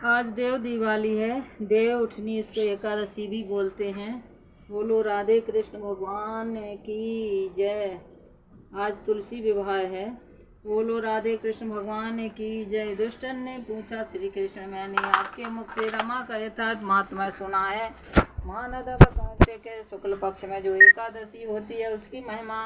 आज देव दिवाली है। देव उठनी इसको एकादशी भी बोलते हैं। बोलो राधे कृष्ण भगवान की जय। आज तुलसी विवाह है। बोलो राधे कृष्ण भगवान की जय। दुष्टन ने पूछा श्री कृष्ण, मैंने आपके मुख से रमा का यथार्थ महात्मा सुना है। महानदक कार्तिक शुक्ल पक्ष में जो एकादशी होती है उसकी महिमा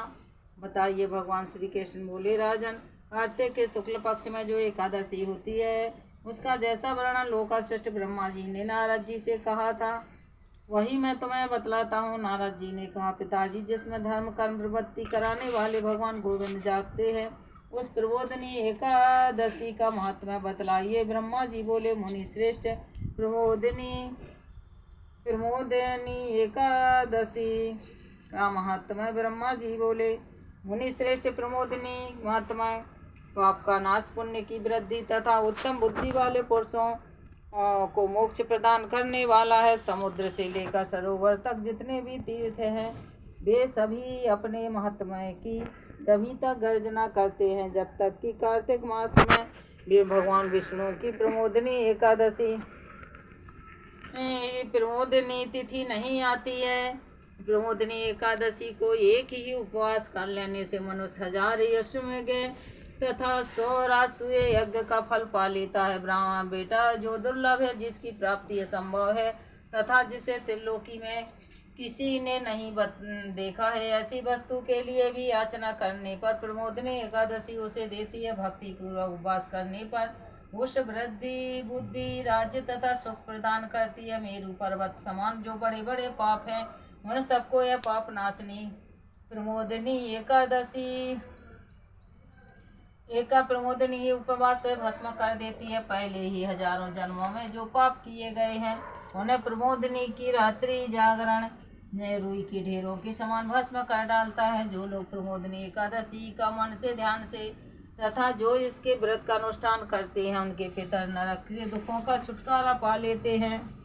बताइए। भगवान श्री कृष्ण बोले, राजन, कार्तिक के शुक्ल पक्ष में जो एकादशी होती है उसका जैसा वर्णन लोकाश्रेष्ठ ब्रह्मा जी ने नारद जी से कहा था वही मैं तुम्हें बतलाता हूँ। नारद जी ने कहा, पिताजी, जिसमें धर्म कर्म प्रवृत्ति कराने वाले भगवान गोविंद जागते हैं उस प्रबोधनी एकादशी का महात्मा बतलाइए। ब्रह्मा जी बोले, मुनि श्रेष्ठ, प्रबोधनी प्रमोदनी एकादशी का महात्मा। ब्रह्मा जी बोले, मुनि श्रेष्ठ, प्रमोदनी महात्मा पाप का नाश, पुण्य की वृद्धि तथा उत्तम बुद्धि वाले पुरुषों को मोक्ष प्रदान करने वाला है। समुद्र से लेकर सरोवर तक जितने भी तीर्थ हैं वे सभी अपने महात्म्य की तभी तक गर्जना करते हैं जब तक कि कार्तिक मास में वे भगवान विष्णु की प्रमोदनी एकादशी प्रमोदनी तिथि नहीं आती है। प्रमोदनी एकादशी को एक ही उपवास कर लेने से मनुष्य 1000 अश्वमेघ तथा 100 राजसूय यज्ञ का फल पा लेता है। ब्राह्मण बेटा जो दुर्लभ है, जिसकी प्राप्ति असंभव है तथा जिसे त्रिलोकी में किसी ने नहीं देखा है, ऐसी वस्तु के लिए भी याचना करने पर प्रमोदनी एकादशी उसे देती है। भक्ति पूर्वक उपवास करने पर उस वृद्धि, बुद्धि, राज्य तथा सुख प्रदान करती है। मेरु पर्वत समान जो बड़े बड़े पाप हैं उन सबको यह पाप नाशनी प्रमोदनी एकादशी प्रमोदनी उपवास से भस्म कर देती है। पहले ही हजारों जन्मों में जो पाप किए गए हैं उन्हें प्रमोदनी की रात्रि जागरण रुई की ढेरों के समान भस्म कर डालता है। जो लोग प्रमोदनी एकादशी का मन से, ध्यान से तथा जो इसके व्रत का अनुष्ठान करते हैं उनके पितर नरक के दुखों का छुटकारा पा लेते हैं।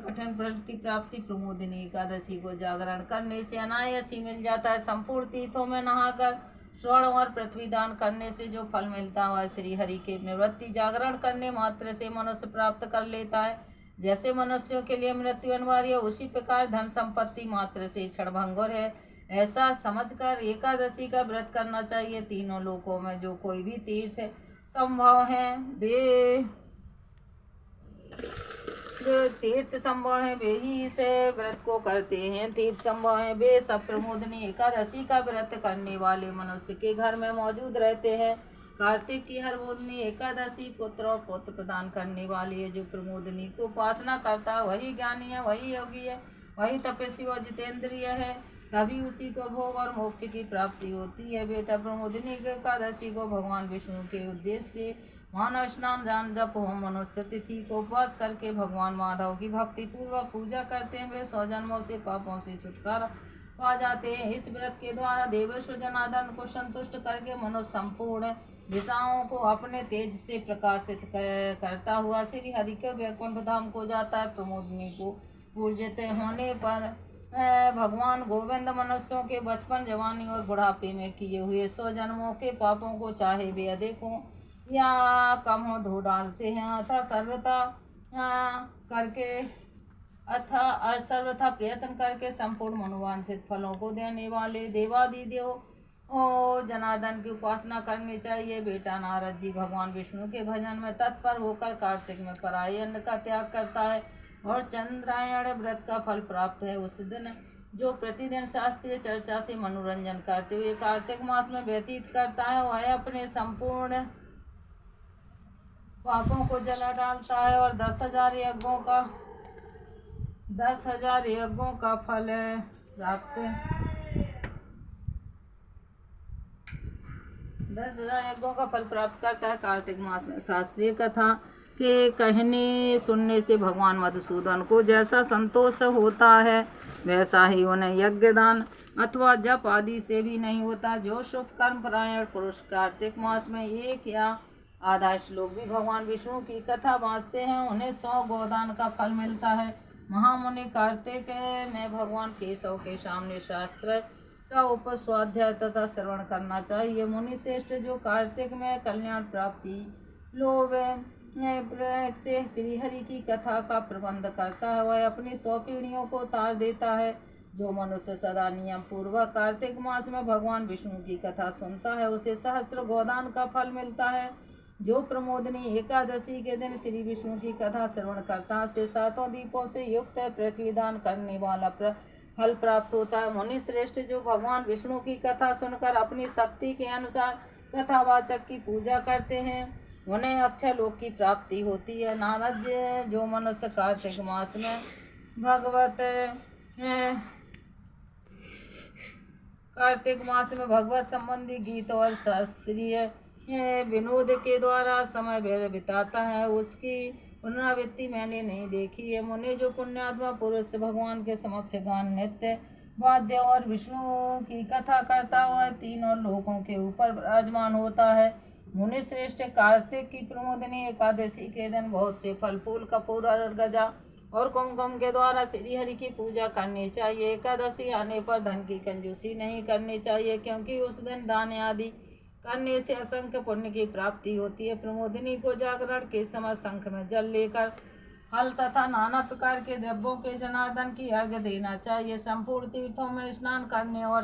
कठिन फल की प्राप्ति प्रमोदनी एकादशी को जागरण करने से अनायास ही मिल जाता है। संपूर्ण तीर्थों में नहाकर स्वर्ण और पृथ्वी दान करने से जो फल मिलता है श्री हरि के निवृत्ति जागरण करने मात्र से मनुष्य प्राप्त कर लेता है। जैसे मनुष्यों के लिए मृत्यु अनिवार्य है उसी प्रकार धन संपत्ति मात्र से क्षणभंगुर है। ऐसा समझकर एकादशी का व्रत करना चाहिए। तीनों लोकों में जो कोई भी तीर्थ संभव है वे ही इस व्रत को करते हैं। तीर्थ संभव है वे सब प्रमोदनी एकादशी का व्रत करने वाले मनुष्य के घर में मौजूद रहते हैं। कार्तिक की हर मोदनी एकादशी पुत्र और पुत्र प्रदान करने वाली है। जो प्रमोदनी को उपासना करता है वही ज्ञानी है, वही योगी है, वही तपस्वी और जितेंद्रिय है। तभी उसी को भोग और मोक्ष की प्राप्ति होती है। बेटा, प्रमोदनी एकादशी को भगवान विष्णु के उद्देश्य से मानव स्नान, दान, जप, होम, मनुष्य तिथि को उपवास करके भगवान माधव की भक्ति पूर्वक पूजा करते हैं। वे 100 जन्मों से पापों से छुटकारा पा जाते हैं। इस व्रत के द्वारा देवेश्वर जनार्दन को संतुष्ट करके मनुष्य संपूर्ण दिशाओं को अपने तेज से प्रकाशित करता हुआ श्री हरि के वैकुंठ धाम को जाता है। प्रमोदनी को पूजित होने पर भगवान गोविंद मनुष्यों के बचपन, जवानी और बुढ़ापे में किए हुए 100 जन्मों के पापों को चाहे वे अधिक हों या कम हो धो डालते हैं। सर्वथा प्रयत्न करके संपूर्ण मनोवांछित फलों को देने वाले देवादिदेव जनार्दन की उपासना करनी चाहिए। बेटा, नारद जी भगवान विष्णु के भजन में तत्पर होकर कार्तिक में पराय अन्न का त्याग करता है और चंद्रायण व्रत का फल प्राप्त है। उस दिन जो प्रतिदिन शास्त्रीय चर्चा से मनोरंजन करते हुए कार्तिक मास में व्यतीत करता है वह अपने संपूर्ण पापों को जला डालता है और 10,000 यज्ञों का फल प्राप्त 10,000 यज्ञों का फल प्राप्त करता है। कार्तिक मास में शास्त्रीय कथा के कहने सुनने से भगवान मधुसूदन को जैसा संतोष होता है वैसा ही उन्हें यज्ञ, दान अथवा जप आदि से भी नहीं होता। जो शुभ कर्म परायण पुरुष कार्तिक मास में एक या आधा श्लोक भी भगवान विष्णु की कथा वाँचते हैं उन्हें 100 गोदान का फल मिलता है। महामुनि कार्तिक में भगवान केशव के सामने शास्त्र का ऊपर स्वाध्याय तथा श्रवण करना चाहिए। मुनि श्रेष्ठ जो कार्तिक में कल्याण प्राप्ति लोभ से श्रीहरि की कथा का प्रबंध करता है, वह अपनी 100 पीढ़ियों को तार देता है। जो मनुष्य सदा नियम पूर्वक कार्तिक मास में भगवान विष्णु की कथा सुनता है, उसे सहस्र गोदान का फल मिलता है। जो प्रमोदनी एकादशी के दिन श्री विष्णु की कथा श्रवण करता है, उसे 7 दीपों से युक्त पृथ्वी दान करने वाला फल प्राप्त होता है। मुनि श्रेष्ठ जो भगवान विष्णु की कथा सुनकर अपनी शक्ति के अनुसार कथावाचक की पूजा करते हैं, उन्हें अक्षय लोक की प्राप्ति होती है। नारद जो मनुष्य कार्तिक मास में भगवत संबंधी गीत और शास्त्रीय विनोद के द्वारा समय बिताता है, उसकी पुनरावृत्ति मैंने नहीं देखी है। मुनि जो पुण्यात्मा पुरुष भगवान के समक्ष गान नृत्य वाद्य और विष्णु की कथा करता हुआ तीनों लोकों के ऊपर विराजमान होता है। मुनि श्रेष्ठ कार्तिक की प्रमोदनी एकादशी के दिन बहुत से फल फूल कपूर और गजा और कुमकुम के द्वारा श्री हरि की पूजा करनी चाहिए। एकादशी आने पर धन की कंजूसी नहीं करनी चाहिए, क्योंकि उस दिन दान आदि करने से असंख्य पुण्य की प्राप्ति होती है। प्रमोदिनी को जागरण के समय शंख में जल लेकर फल तथा नाना प्रकार के द्रव्यों के जनार्दन की अर्घ्य देना चाहिए। संपूर्ण तीर्थों में स्नान करने और